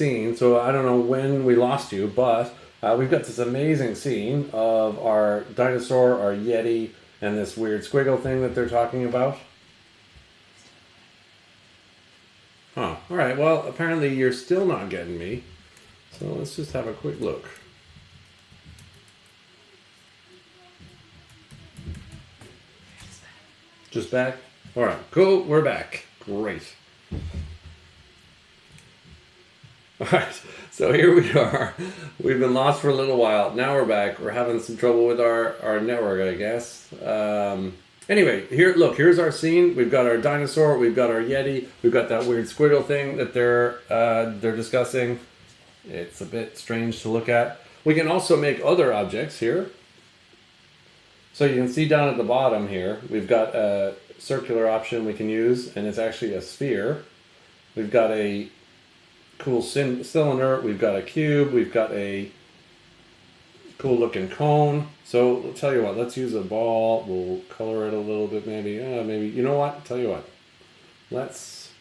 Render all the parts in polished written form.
scene, so I don't know when we lost you, but we've got this amazing scene of our dinosaur, our Yeti, and this weird squiggle thing that they're talking about. Huh. Alright, well, apparently you're still not getting me. So let's just have a quick look. Just back? Alright, cool, we're back. Great. Alright, so here we are. We've been lost for a little while. Now we're back. We're having some trouble with our network, I guess. Anyway, here's our scene. We've got our dinosaur, we've got our Yeti, we've got that weird squiggle thing that they're discussing. It's a bit strange to look at. We can also make other objects here. So you can see down at the bottom here, we've got a circular option we can use, and it's actually a sphere. We've got a cool cylinder, we've got a cube, we've got a cool looking cone. So I'll tell you what, let's use a ball. We'll color it a little bit maybe. Maybe, you know what? Tell you what. Let's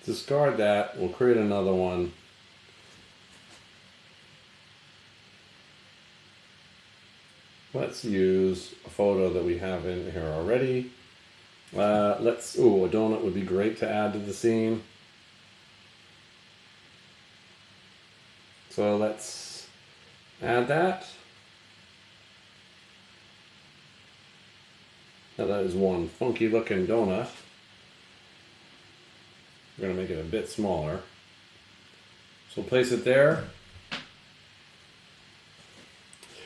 discard that. We'll create another one. Let's use a photo that we have in here already. A donut would be great to add to the scene. So let's add that. Now that is one funky looking donut. We're going to make it a bit smaller. So place it there.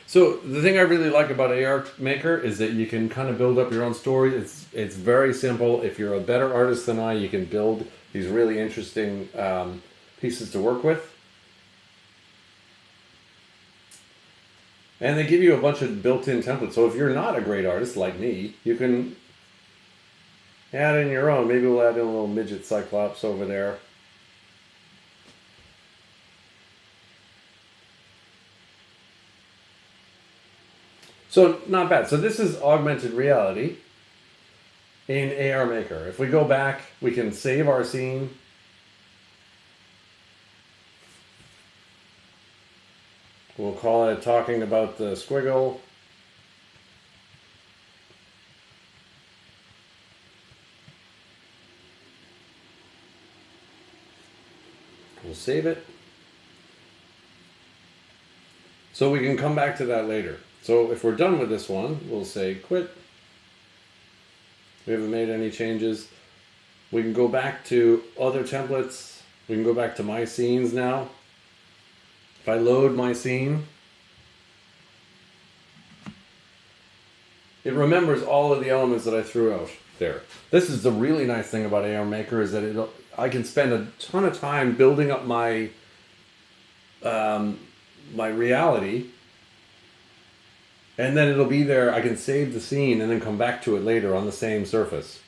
So the thing I really like about AR Maker is that you can kind of build up your own story. It's very simple. If you're a better artist than I, you can build these really interesting pieces to work with. And they give you a bunch of built-in templates. So if you're not a great artist like me, you can add in your own. Maybe we'll add in a little midget cyclops over there. So not bad. So this is augmented reality in AR Maker. If we go back, we can save our scene. We'll call it talking about the squiggle. We'll save it. So we can come back to that later. So if we're done with this one, we'll say quit. We haven't made any changes. We can go back to other templates. We can go back to my scenes now. If I load my scene, it remembers all of the elements that I threw out there. This is the really nice thing about AR Maker is that I can spend a ton of time building up my my reality, and then it'll be there. I can save the scene and then come back to it later on the same surface.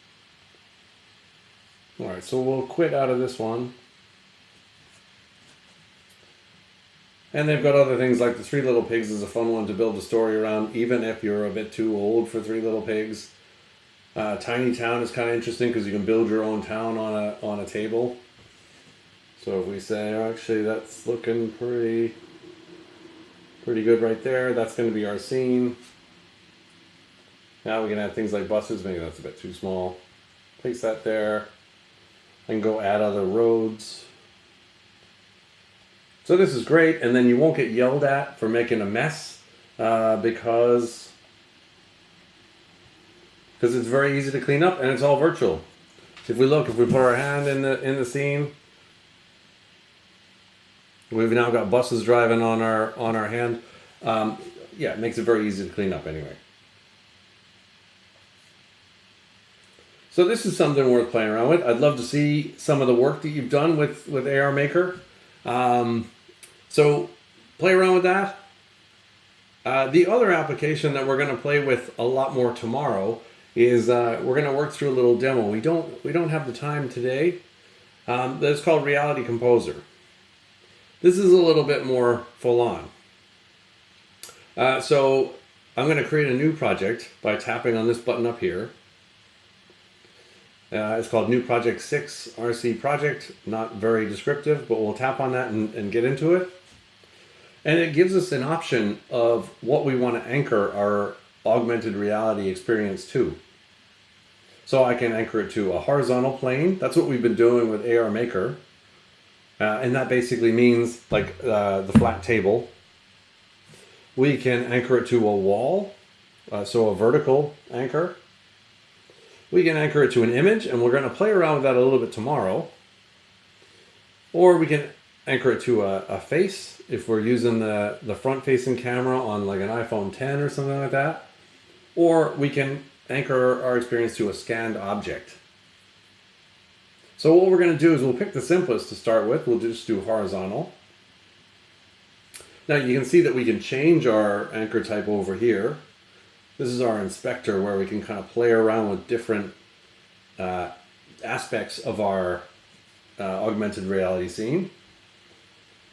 All right, so we'll quit out of this one. And they've got other things like the Three Little Pigs is a fun one to build a story around, even if you're a bit too old for Three Little Pigs. Tiny Town is kind of interesting because you can build your own town on a table. So if we say, oh, actually, that's looking pretty good right there. That's going to be our scene. Now we can add things like buses. Maybe that's a bit too small. Place that there. And go add other roads. So this is great, and then you won't get yelled at for making a mess because it's very easy to clean up and it's all virtual. If we put our hand in the scene, we've now got buses driving on our hand. Yeah, it makes it very easy to clean up anyway. So this is something worth playing around with. I'd love to see some of the work that you've done with AR Maker. So play around with that. The other application that we're going to play with a lot more tomorrow is we're going to work through a little demo. We don't have the time today. That's called Reality Composer. This is a little bit more full on. So I'm going to create a new project by tapping on this button up here. It's called New Project 6 RC Project. Not very descriptive, but we'll tap on that and get into it. And it gives us an option of what we want to anchor our augmented reality experience to. So I can anchor it to a horizontal plane. That's what we've been doing with AR Maker. And that basically means like the flat table. We can anchor it to a wall, so a vertical anchor. We can anchor it to an image, and we're going to play around with that a little bit tomorrow. Or we can anchor it to a face if we're using the front-facing camera on like an iPhone 10 or something like that. Or we can anchor our experience to a scanned object. So what we're going to do is we'll pick the simplest to start with. We'll just do horizontal. Now you can see that we can change our anchor type over here. This is our inspector where we can kind of play around with different aspects of our augmented reality scene.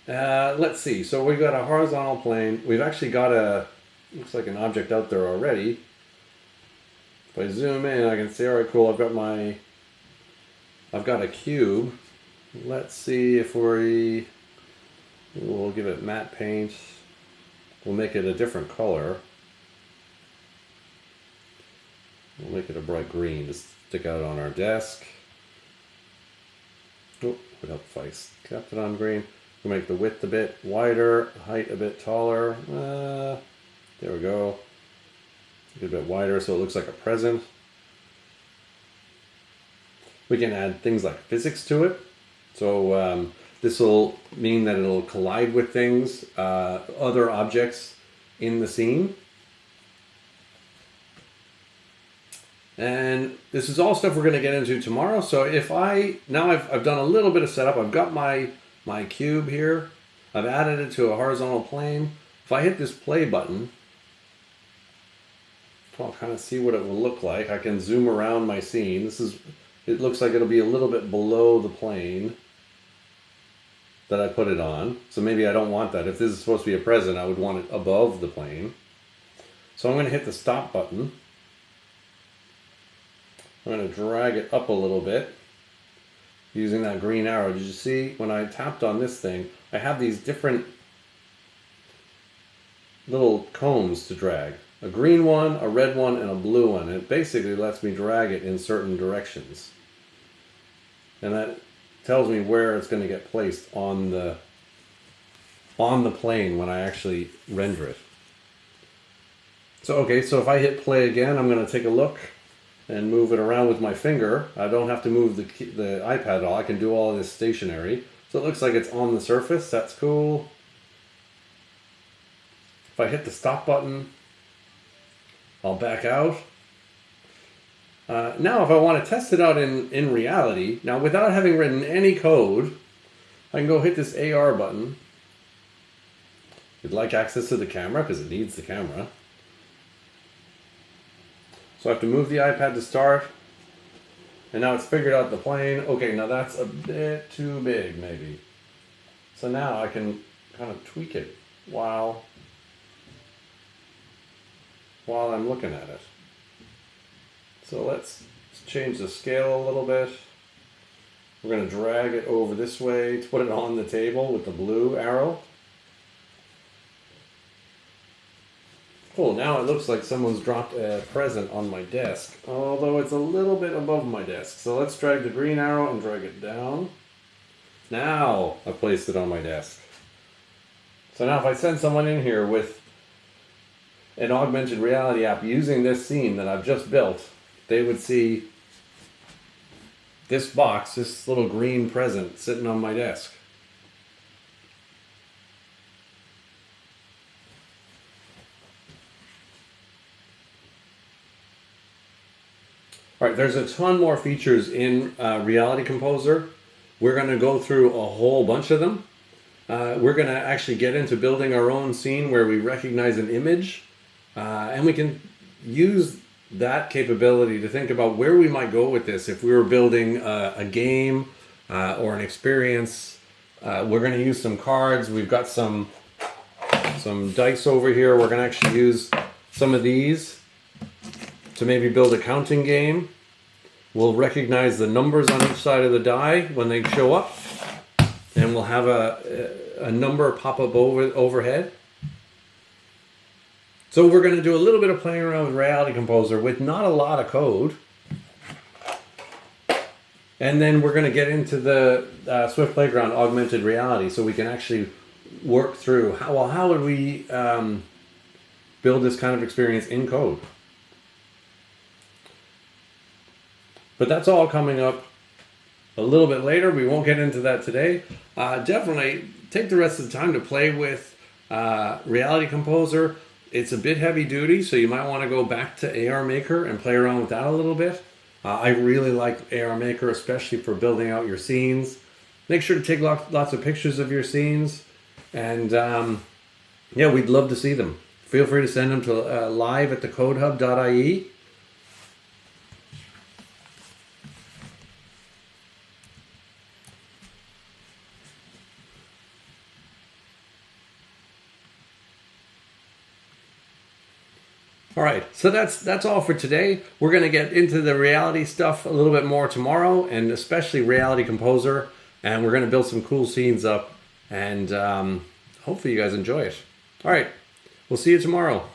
Let's see, so we've got a horizontal plane. We've actually got looks like an object out there already. If I zoom in, I can see, all right, cool, I've got a cube. Let's see if we'll give it matte paint. We'll make it a different color. We'll make it a bright green to stick out on our desk. Oh, would help if I kept it on green. We'll make the width a bit wider, height a bit taller. There we go. A bit wider so it looks like a present. We can add things like physics to it. So this will mean that it'll collide with things, other objects in the scene. And this is all stuff we're going to get into tomorrow. So if now I've done a little bit of setup. I've got my cube here. I've added it to a horizontal plane. If I hit this play button, I'll kind of see what it will look like. I can zoom around my scene. It looks like it'll be a little bit below the plane that I put it on. So maybe I don't want that. If this is supposed to be a present, I would want it above the plane. So I'm going to hit the stop button. I'm going to drag it up a little bit using that green arrow. Did you see when I tapped on this thing, I have these different little combs to drag. A green one, a red one, and a blue one. It basically lets me drag it in certain directions. And that tells me where it's going to get placed on the plane when I actually render it. So okay, so if I hit play again, I'm going to take a look and move it around with my finger. I don't have to move the iPad at all. I can do all of this stationary. So it looks like it's on the surface. That's cool. If I hit the stop button, I'll back out. Now if I want to test it out in reality, now without having written any code, I can go hit this AR button. You'd like access to the camera because it needs the camera. So I have to move the iPad to start. And now it's figured out the plane. Okay, now that's a bit too big maybe. So now I can kind of tweak it while I'm looking at it. So let's change the scale a little bit. We're going to drag it over this way to put it on the table with the blue arrow. Cool, now it looks like someone's dropped a present on my desk, although it's a little bit above my desk. So let's drag the green arrow and drag it down. Now I placed it on my desk. So now if I send someone in here with an augmented reality app using this scene that I've just built, they would see this box, this little green present sitting on my desk. All right, there's a ton more features in Reality Composer. We're going to go through a whole bunch of them. We're going to actually get into building our own scene where we recognize an image, and we can use that capability to think about where we might go with this. If we were building a game or an experience, we're going to use some cards. We've got some dice over here. We're going to actually use some of these to maybe build a counting game. We'll recognize the numbers on each side of the die when they show up, and we'll have a number pop up overhead. So we're going to do a little bit of playing around with Reality Composer with not a lot of code. And then we're going to get into the Swift Playground augmented reality, so we can actually work through how would we build this kind of experience in code. But that's all coming up a little bit later. We won't get into that today. Definitely take the rest of the time to play with Reality Composer. It's a bit heavy duty, so you might want to go back to AR Maker and play around with that a little bit. I really like AR Maker, especially for building out your scenes. Make sure to take lots of pictures of your scenes. And yeah, we'd love to see them. Feel free to send them to live@thecodehub.ie. All right, so that's all for today. We're going to get into the reality stuff a little bit more tomorrow, and especially Reality Composer, and we're going to build some cool scenes up, and hopefully you guys enjoy it. All right, we'll see you tomorrow.